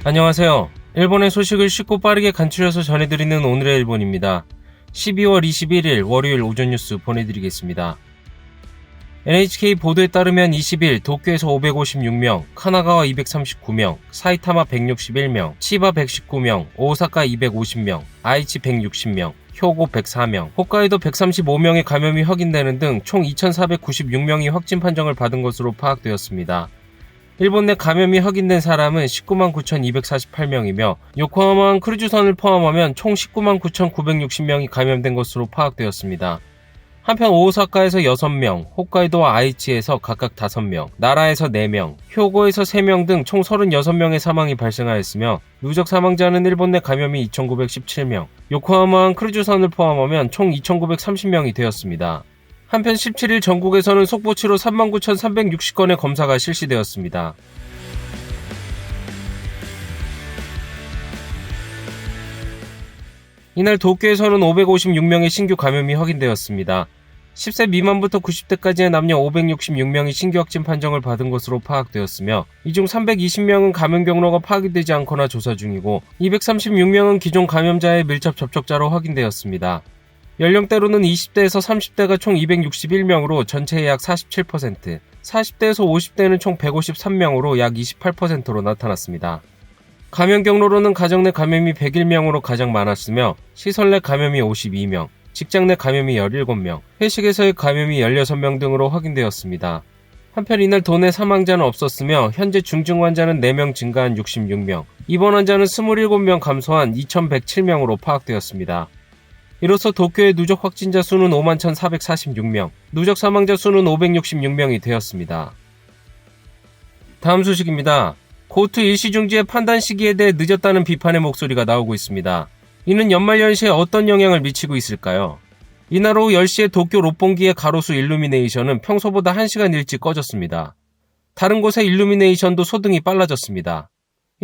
안녕하세요. 일본의 소식을 쉽고 빠르게 간추려서 전해드리는 오늘의 일본입니다. 12월 21일 월요일 오전 뉴스 보내드리겠습니다. NHK 보도에 따르면 20일 도쿄에서 556명, 카나가와 239명, 사이타마 161명, 치바 119명, 오사카 250명, 아이치 160명, 효고 104명, 홋카이도 135명의 감염이 확인되는 등 총 2,496명이 확진 판정을 받은 것으로 파악되었습니다. 일본 내 감염이 확인된 사람은 199만 9,248명이며 요코하마항 크루즈선을 포함하면 총 199만 9,960명이 감염된 것으로 파악되었습니다. 한편 오사카에서 6명, 홋카이도와 아이치에서 각각 5명, 나라에서 4명, 효고에서 3명 등 총 36명의 사망이 발생하였으며 누적 사망자는 일본 내 감염이 2,917명, 요코하마항 크루즈선을 포함하면 총 2,930명이 되었습니다. 한편 17일 전국에서는 속보치로 39,360건의 검사가 실시되었습니다. 이날 도쿄에서는 556명의 신규 감염이 확인되었습니다. 10세 미만부터 90대까지의 남녀 566명이 신규 확진 판정을 받은 것으로 파악되었으며 이 중 320명은 감염 경로가 파악이 되지 않거나 조사 중이고 236명은 기존 감염자의 밀접 접촉자로 확인되었습니다. 연령대로는 20대에서 30대가 총 261명으로 전체의 약 47%, 40대에서 50대는 총 153명으로 약 28%로 나타났습니다. 감염 경로로는 가정 내 감염이 101명으로 가장 많았으며 시설 내 감염이 52명, 직장 내 감염이 17명, 회식에서의 감염이 16명 등으로 확인되었습니다. 한편 이날 도내 사망자는 없었으며 현재 중증 환자는 4명 증가한 66명, 입원 환자는 27명 감소한 2,107명으로 파악되었습니다. 이로써 도쿄의 누적 확진자 수는 51,446명, 누적 사망자 수는 566명이 되었습니다. 다음 소식입니다. 고토 일시 중지의 판단 시기에 대해 늦었다는 비판의 목소리가 나오고 있습니다. 이는 연말 연시에 어떤 영향을 미치고 있을까요? 이날 오후 10시에 도쿄 롯본기의 가로수 일루미네이션은 평소보다 1시간 일찍 꺼졌습니다. 다른 곳의 일루미네이션도 소등이 빨라졌습니다.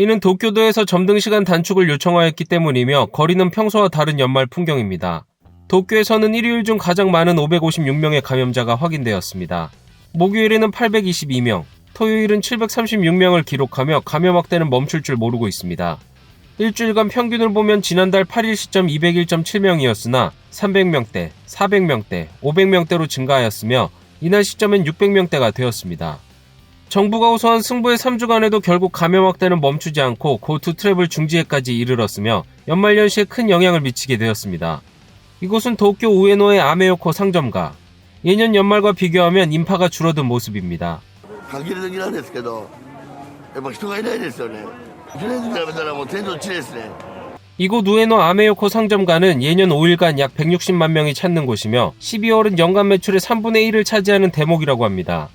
이는 도쿄도에서 점등 시간 단축을 요청하였기 때문이며 거리는 평소와 다른 연말 풍경입니다. 도쿄에서는 일요일 중 가장 많은 556명의 감염자가 확인되었습니다. 목요일에는 822명, 토요일은 736명을 기록하며 감염 확대는 멈출 줄 모르고 있습니다. 일주일간 평균을 보면 지난달 8일 시점 201.7명이었으나 300명대, 400명대, 500명대로 증가하였으며 이날 시점엔 600명대가 되었습니다. 정부가 호소한 승부의 3주간에도 결국 감염 확대는 멈추지 않고 고투 트래블 중지에까지 이르렀으며 연말 연시에 큰 영향을 미치게 되었습니다. 이곳은 도쿄 우에노의 아메요코 상점가. 예년 연말과 비교하면 인파가 줄어든 모습입니다. 이곳 우에노 아메요코 상점가는 예년 5일간 약 160만 명이 찾는 곳이며 12월은 연간 매출의 3분의 1을 차지하는 대목이라고 합니다.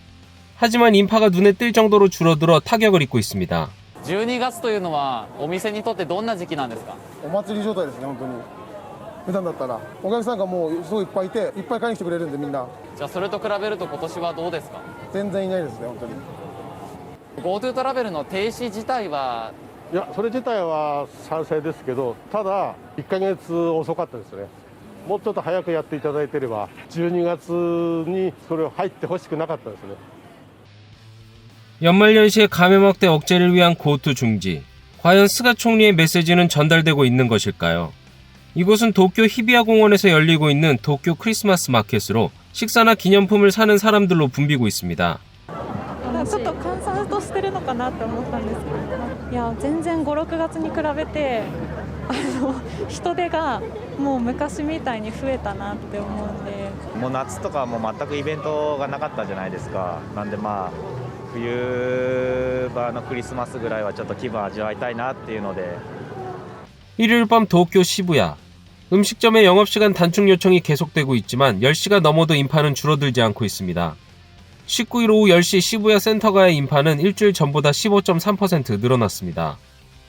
하지만 인파가 눈에 띌 정도로 줄어들어 타격을 입고 있습니다. 12月というのはお店にとってどんな時期なんですか？お祭り状態ですね、本当に。普段だったらお客さんがもうすごいいっぱいいて、いっぱい買いに来てくれるんでみんな。じゃあそれと比べると今年はどうですか？全然いないですね、本当に。GoTo トラベルの停止自体はいや、それ自体は賛成ですけど、ただ1ヶ月遅かったですね。もうちょっと早くやっていただいていれば、12月にそれを入ってほしくなかったですね。 연말연시의 감염 확대 억제를 위한 고투 중지. 과연 스가 총리의 메시지는 전달되고 있는 것일까요? 이곳은 도쿄 히비야 공원에서 열리고 있는 도쿄 크리스마스 마켓으로 식사나 기념품을 사는 사람들로 붐비고 있습니다. ちょっと閑散としてるのかなって思ったんですけど、いや全然5、6月に比べて人手がもう昔みたいに増えたなって思うんで、もう夏とかもう全くイベントがなかったじゃないですか。なんでまあ冬場のクリスマスぐらいはちょっと気分味わいたいなっていうので 일요일 밤 도쿄 시부야. 음식점의 영업시간 단축 요청이 계속되고 있지만 10시가 넘어도 인파는 줄어들지 않고 있습니다. 19일 오후 10시 시부야 센터가의 인파는 일주일 전보다 15.3% 늘어났습니다.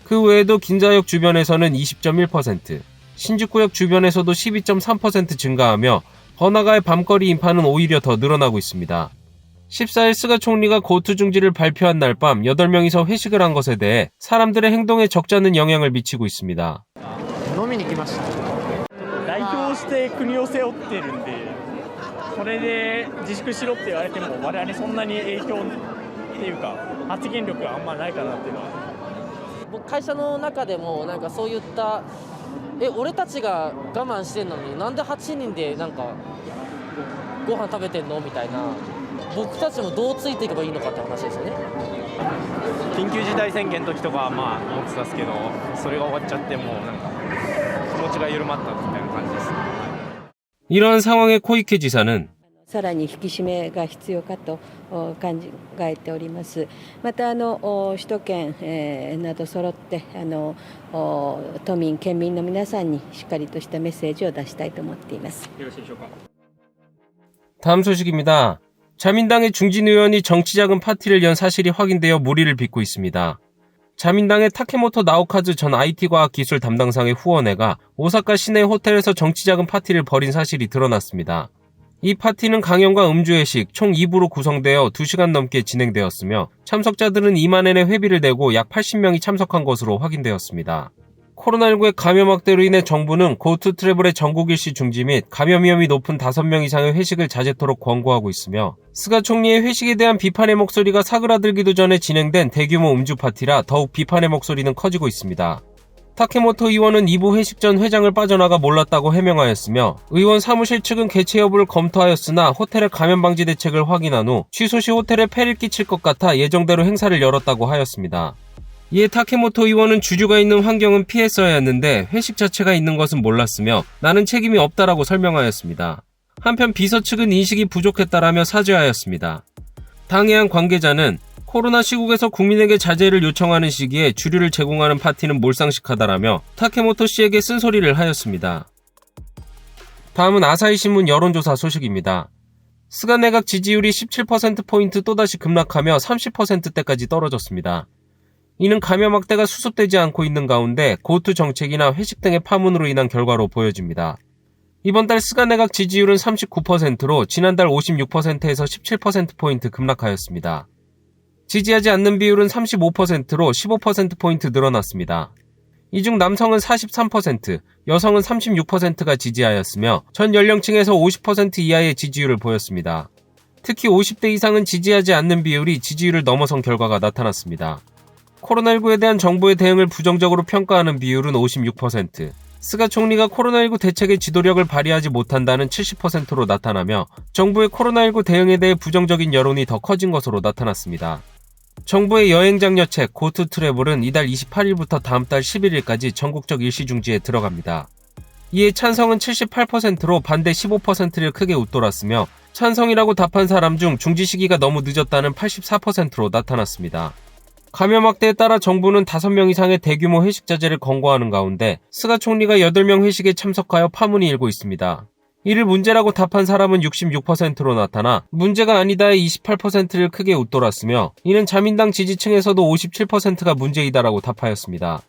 그 외에도 긴자역 주변에서는 20.1%, 신주쿠역 주변에서도 12.3% 증가하며 번화가의 밤거리 인파는 오히려 더 늘어나고 있습니다. 14일 스가 총리가 고투 중지를 발표한 날 밤 8명이서 회식을 한 것에 대해 사람들의 행동에 적지 않은 영향을 미치고 있습니다. 飲みに来ました。代表して国を背負ってるんで、それで自粛しろって言われても我々そんなに影響っていうか発言力があんまないかなっていうのは。僕会社の中でもなんかそういった俺たちが我慢してんのになんで8人でなんかご飯食べてんのみたいな、僕たちもどうついていけばいいのかって話ですよね。緊急事態宣言の時とかはまあ思ってたんですけど、それが終わっちゃってもうなんか気持ちが緩まったみたいな感じです。 이러한 상황에 코이케 지사는 さらに引き締めが必要かと考えております。また首都圏など揃って都民県民の皆さんにしっかりとしたメッセージを出したいと思っています。よろしいでしょうか。 다음 소식입니다. 자민당의 중진 의원이 정치자금 파티를 연 사실이 확인되어 물의를 빚고 있습니다. 자민당의 타케모토 나오카즈 전 IT과학기술 담당상의 후원회가 오사카 시내 호텔에서 정치자금 파티를 벌인 사실이 드러났습니다. 이 파티는 강연과 음주회식 총 2부로 구성되어 2시간 넘게 진행되었으며 참석자들은 2만엔의 회비를 내고 약 80명이 참석한 것으로 확인되었습니다. 코로나19의 감염 확대로 인해 정부는 고투 트래블의 전국 일시 중지 및 감염 위험이 높은 5명 이상의 회식을 자제토록 권고하고 있으며 스가 총리의 회식에 대한 비판의 목소리가 사그라들기도 전에 진행된 대규모 음주 파티라 더욱 비판의 목소리는 커지고 있습니다. 타케모토 의원은 2부 회식 전 회장을 빠져나가 몰랐다고 해명하였으며 의원 사무실 측은 개최 여부를 검토하였으나 호텔의 감염 방지 대책을 확인한 후 취소 시 호텔에 폐를 끼칠 것 같아 예정대로 행사를 열었다고 하였습니다. 이에 타케모토 의원은 주류가 있는 환경은 피했어야 했는데 회식 자체가 있는 것은 몰랐으며 나는 책임이 없다라고 설명하였습니다. 한편 비서 측은 인식이 부족했다라며 사죄하였습니다. 당의 한 관계자는 코로나 시국에서 국민에게 자제를 요청하는 시기에 주류를 제공하는 파티는 몰상식하다라며 타케모토 씨에게 쓴소리를 하였습니다. 다음은 아사히신문 여론조사 소식입니다. 스가 내각 지지율이 17%포인트 또다시 급락하며 30%대까지 떨어졌습니다. 이는 감염 확대가 수습되지 않고 있는 가운데 고투 정책이나 회식 등의 파문으로 인한 결과로 보여집니다. 이번 달 스가 내각 지지율은 39%로 지난달 56%에서 17%포인트 급락하였습니다. 지지하지 않는 비율은 35%로 15%포인트 늘어났습니다. 이 중 남성은 43%, 여성은 36%가 지지하였으며 전 연령층에서 50% 이하의 지지율을 보였습니다. 특히 50대 이상은 지지하지 않는 비율이 지지율을 넘어선 결과가 나타났습니다. 코로나19에 대한 정부의 대응을 부정적으로 평가하는 비율은 56%, 스가 총리가 코로나19 대책의 지도력을 발휘하지 못한다는 70%로 나타나며 정부의 코로나19 대응에 대해 부정적인 여론이 더 커진 것으로 나타났습니다. 정부의 여행장려책 고투 트래블은 이달 28일부터 다음 달 11일까지 전국적 일시중지에 들어갑니다. 이에 찬성은 78%로 반대 15%를 크게 웃돌았으며 찬성이라고 답한 사람 중 중지 시기가 너무 늦었다는 84%로 나타났습니다. 감염 확대에 따라 정부는 5명 이상의 대규모 회식 자제를 권고하는 가운데 스가 총리가 8명 회식에 참석하여 파문이 일고 있습니다. 이를 문제라고 답한 사람은 66%로 나타나 문제가 아니다의 28%를 크게 웃돌았으며 이는 자민당 지지층에서도 57%가 문제이다라고 답하였습니다.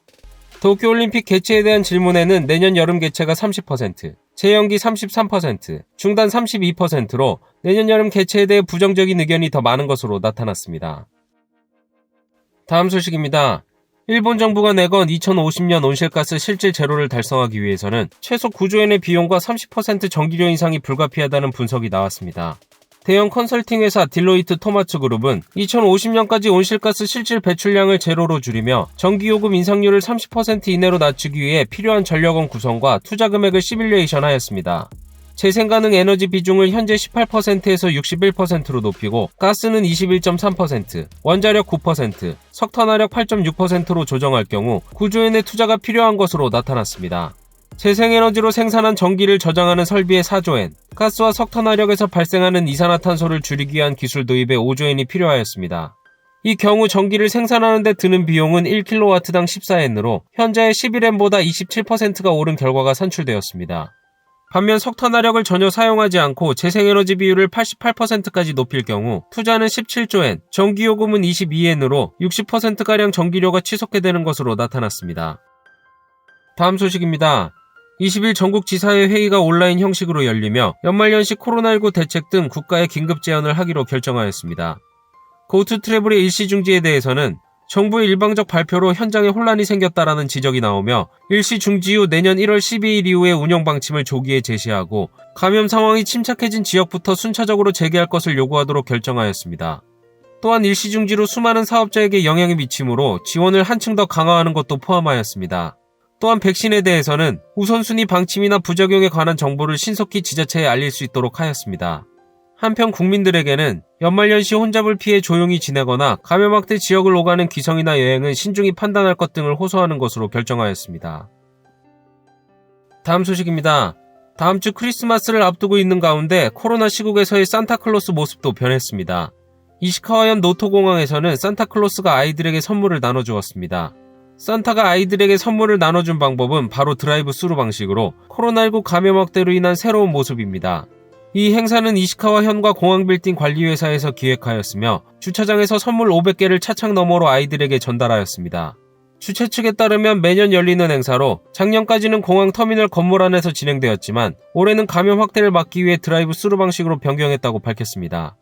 도쿄올림픽 개최에 대한 질문에는 내년 여름 개최가 30%, 재연기 33%, 중단 32%로 내년 여름 개최에 대해 부정적인 의견이 더 많은 것으로 나타났습니다. 다음 소식입니다. 일본 정부가 내건 2050년 온실가스 실질 제로를 달성하기 위해서는 최소 9조엔의 비용과 30% 전기료 인상이 불가피하다는 분석이 나왔습니다. 대형 컨설팅 회사 딜로이트 토마츠 그룹은 2050년까지 온실가스 실질 배출량을 제로로 줄이며 전기요금 인상률을 30% 이내로 낮추기 위해 필요한 전력원 구성과 투자 금액을 시뮬레이션 하였습니다. 재생가능 에너지 비중을 현재 18%에서 61%로 높이고 가스는 21.3%, 원자력 9%, 석탄화력 8.6%로 조정할 경우 9조엔의 투자가 필요한 것으로 나타났습니다. 재생에너지로 생산한 전기를 저장하는 설비에 4조엔, 가스와 석탄화력에서 발생하는 이산화탄소를 줄이기 위한 기술 도입에 5조엔이 필요하였습니다. 이 경우 전기를 생산하는 데 드는 비용은 1kW당 14엔으로 현재의 11엔보다 27%가 오른 결과가 산출되었습니다. 반면 석탄화력을 전혀 사용하지 않고 재생에너지 비율을 88%까지 높일 경우 투자는 17조엔, 전기요금은 22엔으로 60%가량 전기료가 치솟게 되는 것으로 나타났습니다. 다음 소식입니다. 20일 전국지사회 회의가 온라인 형식으로 열리며 연말연시 코로나19 대책 등 국가에 긴급 제안을 하기로 결정하였습니다. 고투 트래블의 일시중지에 대해서는 정부의 일방적 발표로 현장에 혼란이 생겼다라는 지적이 나오며 일시중지 후 내년 1월 12일 이후의 운영 방침을 조기에 제시하고 감염 상황이 침착해진 지역부터 순차적으로 재개할 것을 요구하도록 결정하였습니다. 또한 일시중지로 수많은 사업자에게 영향이 미치므로 지원을 한층 더 강화하는 것도 포함하였습니다. 또한 백신에 대해서는 우선순위 방침이나 부작용에 관한 정보를 신속히 지자체에 알릴 수 있도록 하였습니다. 한편 국민들에게는 연말연시 혼잡을 피해 조용히 지내거나 감염 확대 지역을 오가는 귀성이나 여행은 신중히 판단할 것 등을 호소하는 것으로 결정하였습니다. 다음 소식입니다. 다음 주 크리스마스를 앞두고 있는 가운데 코로나 시국에서의 산타클로스 모습도 변했습니다. 이시카와현 노토공항에서는 산타클로스가 아이들에게 선물을 나눠주었습니다. 산타가 아이들에게 선물을 나눠준 방법은 바로 드라이브 스루 방식으로 코로나19 감염 확대로 인한 새로운 모습입니다. 이 행사는 이시카와현과 공항빌딩 관리회사에서 기획하였으며 주차장에서 선물 500개를 차창 너머로 아이들에게 전달하였습니다. 주최 측에 따르면 매년 열리는 행사로 작년까지는 공항 터미널 건물 안에서 진행되었지만 올해는 감염 확대를 막기 위해 드라이브 스루 방식으로 변경했다고 밝혔습니다.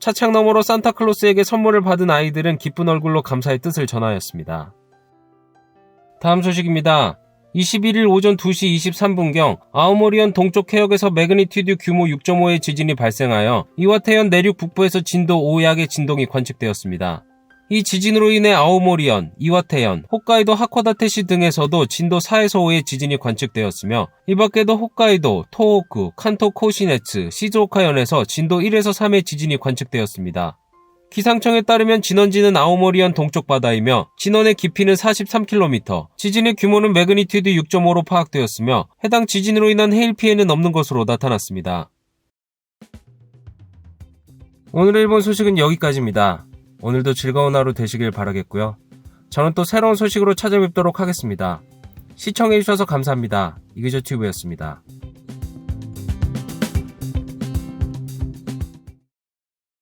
차창 너머로 산타클로스에게 선물을 받은 아이들은 기쁜 얼굴로 감사의 뜻을 전하였습니다. 다음 소식입니다. 21일 오전 2시 23분경 아오모리현 동쪽 해역에서 매그니튜드 규모 6.5의 지진이 발생하여 이와테현 내륙 북부에서 진도 5약의 진동이 관측되었습니다. 이 지진으로 인해 아오모리현, 이와테현, 홋카이도 하코다테시 등에서도 진도 4에서 5의 지진이 관측되었으며 이 밖에도 홋카이도, 토호쿠, 칸토 코시네츠, 시즈오카현에서 진도 1에서 3의 지진이 관측되었습니다. 기상청에 따르면 진원지는 아오모리현 동쪽 바다이며 진원의 깊이는 43km, 지진의 규모는 매그니튜드 6.5로 파악되었으며 해당 지진으로 인한 해일 피해는 없는 것으로 나타났습니다. 오늘의 일본 소식은 여기까지입니다. 오늘도 즐거운 하루 되시길 바라겠고요. 저는 또 새로운 소식으로 찾아뵙도록 하겠습니다. 시청해주셔서 감사합니다. 이그저튜브였습니다.